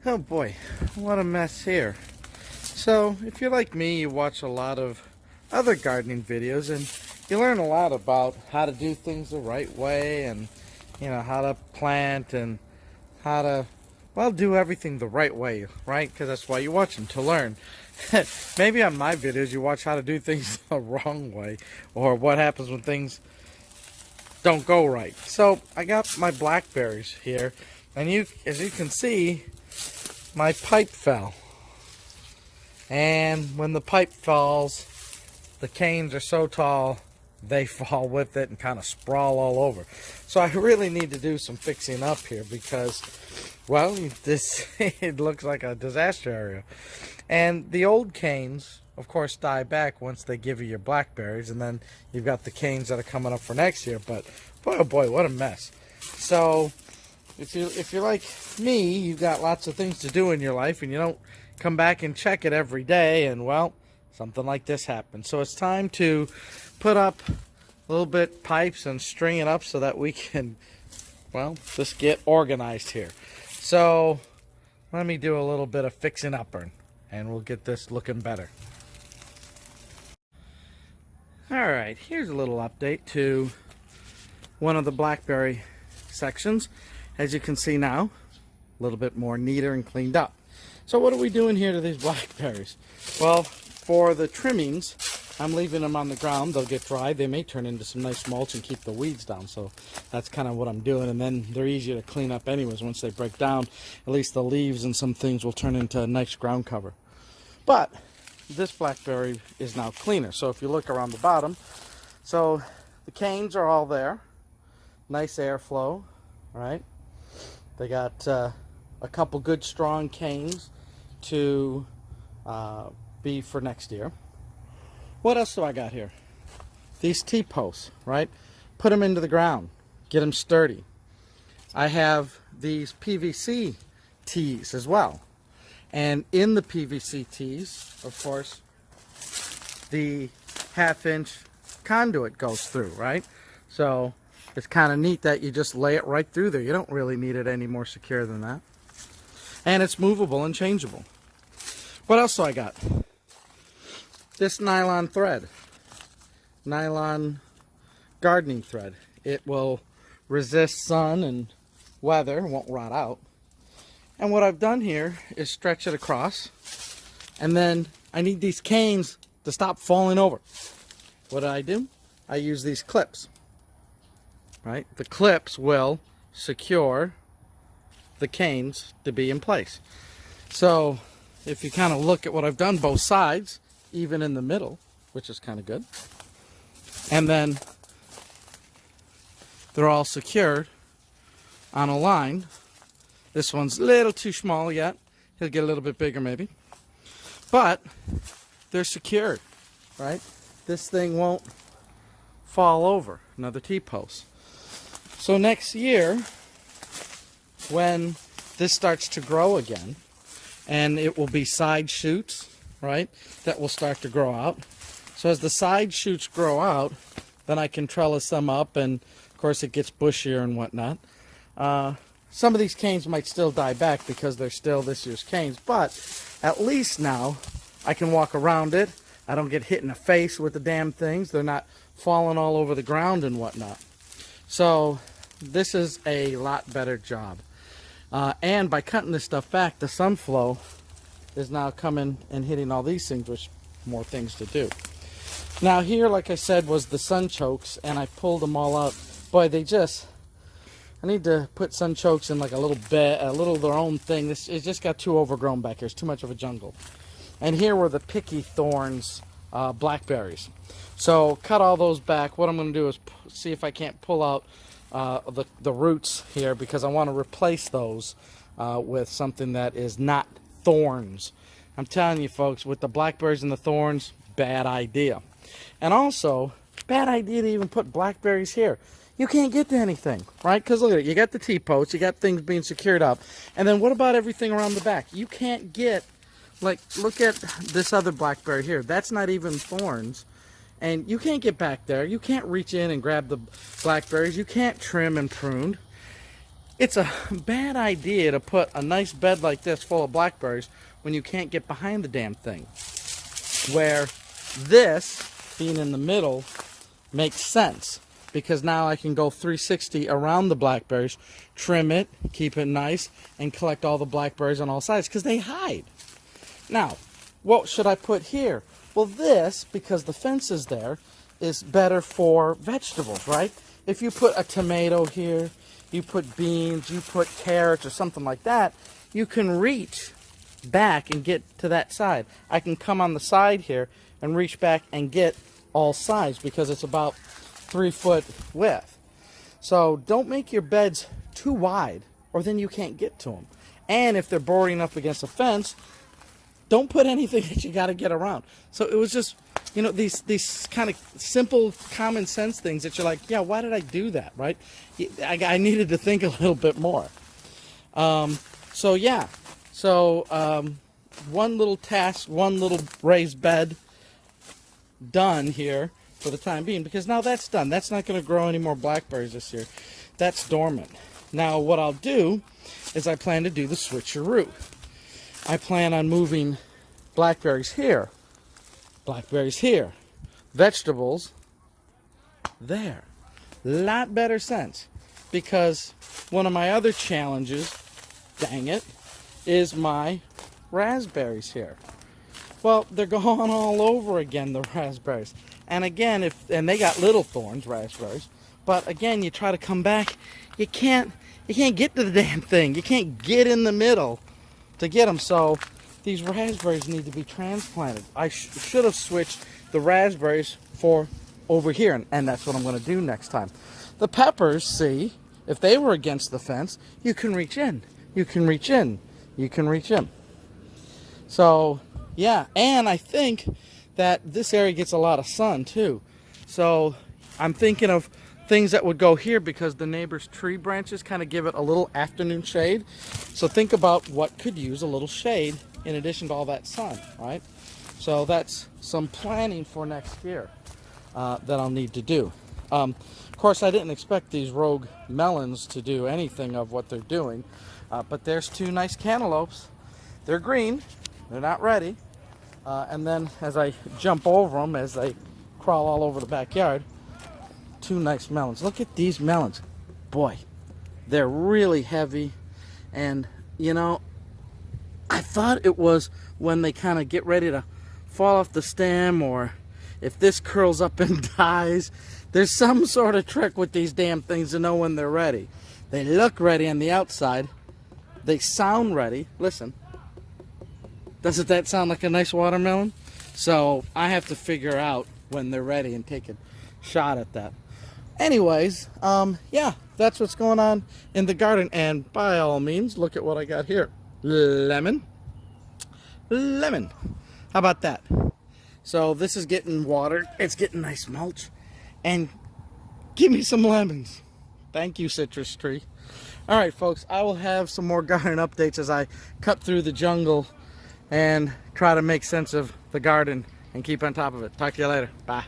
Oh boy, what a mess here. So, if you're like me, you watch a lot of other gardening videos and you learn a lot about how to do things the right way and, how to plant and how to, well, do everything the right way, right? Because that's why you watch them, to learn. Maybe on my videos you watch how to do things the wrong way or what happens when things don't go right. So, I got my blackberries here and as you can see, my pipe fell. And when the pipe falls, the canes are so tall, they fall with it and kind of sprawl all over. So I really need to do some fixing up here because, well, it looks like a disaster area. And the old canes, of course, die back once they give you your blackberries, and then you've got the canes that are coming up for next year. But boy, oh boy, what a mess. So if you're like me, you've got lots of things to do in your life, and you don't come back and check it every day, and well, something like this happens. So it's time to put up a little bit pipes and string it up so that we can, well, just get organized here. So let me do a little bit of fixing up and we'll get this looking better. Alright, here's a little update to one of the blackberry sections. As you can see now, a little bit more neater and cleaned up. So what are we doing here to these blackberries? Well, for the trimmings, I'm leaving them on the ground. They'll get dry. They may turn into some nice mulch and keep the weeds down. So that's kind of what I'm doing. And then they're easier to clean up anyways. Once they break down, at least the leaves and some things will turn into a nice ground cover. But this blackberry is now cleaner. So if you look around the bottom, so the canes are all there. Nice airflow, right? They got a couple good strong canes to be for next year. What else do I got here? These T-posts, right? Put them into the ground. Get them sturdy. I have these PVC tees as well. And in the PVC tees, of course, the 1/2-inch conduit goes through, right? So it's kind of neat that you just lay it right through there. You don't really need it any more secure than that. And it's movable and changeable. What else do I got? This nylon thread. Nylon gardening thread. It will resist sun and weather, won't rot out. And what I've done here is stretch it across. And then I need these canes to stop falling over. What do? I use these clips. Right? The clips will secure the canes to be in place. So if you kind of look at what I've done, both sides, even in the middle, which is kind of good, and then they're all secured on a line. This one's a little too small yet. He'll get a little bit bigger maybe, but they're secured, right? This thing won't fall over. Another T-post. So next year, when this starts to grow again, and it will be side shoots, right, that will start to grow out. So as the side shoots grow out, then I can trellis them up, and of course it gets bushier and whatnot. Some of these canes might still die back because they're still this year's canes, but at least now I can walk around it. I don't get hit in the face with the damn things. They're not falling all over the ground and whatnot. So this is a lot better job. And by cutting this stuff back, the sun flow is now coming and hitting all these things, which more things to do. Now here, like I said, was the sun chokes, and I pulled them all out. Boy, I need to put sun chokes in like a little bed, a little their own thing. It's just got too overgrown back here. It's too much of a jungle. And here were the picky thorns blackberries. So cut all those back. What I'm going to do is see if I can't pull out the roots here, because I want to replace those with something that is not thorns. I'm telling you folks, with the blackberries and the thorns, bad idea. And also, bad idea to even put blackberries here. You can't get to anything, right? Because look at it, you got the T-posts, you got things being secured up, and then what about everything around the back? You can't get, like, look at this other blackberry here. That's not even thorns. And you can't get back there. You can't reach in and grab the blackberries. You can't trim and prune. it's a bad idea to put a nice bed like this full of blackberries when you can't get behind the damn thing. Where this, being in the middle, makes sense. Because now I can go 360 around the blackberries, trim it, keep it nice, and collect all the blackberries on all sides, because they hide. Now, what should I put here? Well, this, because the fence is there, is better for vegetables, right? If you put a tomato here, you put beans, you put carrots or something like that, you can reach back and get to that side. I can come on the side here and reach back and get all sides because it's about 3 foot width. So don't make your beds too wide or then you can't get to them. And if they're boarding up against a fence, don't put anything that you got to get around. So it was just, you know, these kind of simple common sense things that you're like, yeah, why did I do that, right? I needed to think a little bit more. So yeah, so one little task, one little raised bed done here for the time being, because now that's done. That's not going to grow any more blackberries this year. That's dormant. Now what I'll do is I plan to do the switcheroo. I plan on moving blackberries here, vegetables there. Lot better sense, because one of my other challenges, dang it, is my raspberries here. Well, they're going all over again, the raspberries. And again, and they got little thorns, raspberries. But again, you try to come back, you can't get to the damn thing. You can't get in the middle to get them. So these raspberries need to be transplanted. I should have switched the raspberries for over here, and that's what I'm going to do next time. The peppers, see, if they were against the fence, you can reach in. You can reach in. You can reach in. So, yeah, and I think that this area gets a lot of sun too. So I'm thinking of things that would go here because the neighbor's tree branches kind of give it a little afternoon shade. So think about what could use a little shade in addition to all that sun, right? So that's some planning for next year that I'll need to do. Of course, I didn't expect these rogue melons to do anything of what they're doing, but there's 2 nice cantaloupes. They're green, they're not ready. And then as I jump over them, as they crawl all over the backyard, 2 nice melons. Look at these melons. Boy, they're really heavy. And, you know, I thought it was when they kind of get ready to fall off the stem, or if this curls up and dies. There's some sort of trick with these damn things to know when they're ready. They look ready on the outside. They sound ready. Listen. Doesn't that sound like a nice watermelon? So I have to figure out when they're ready and take a shot at that. Anyways, yeah, that's what's going on in the garden. And by all means, look at what I got here. Lemon. Lemon. How about that? So this is getting watered. It's getting nice mulch. And give me some lemons. Thank you, citrus tree. All right, folks, I will have some more garden updates as I cut through the jungle and try to make sense of the garden and keep on top of it. Talk to you later. Bye.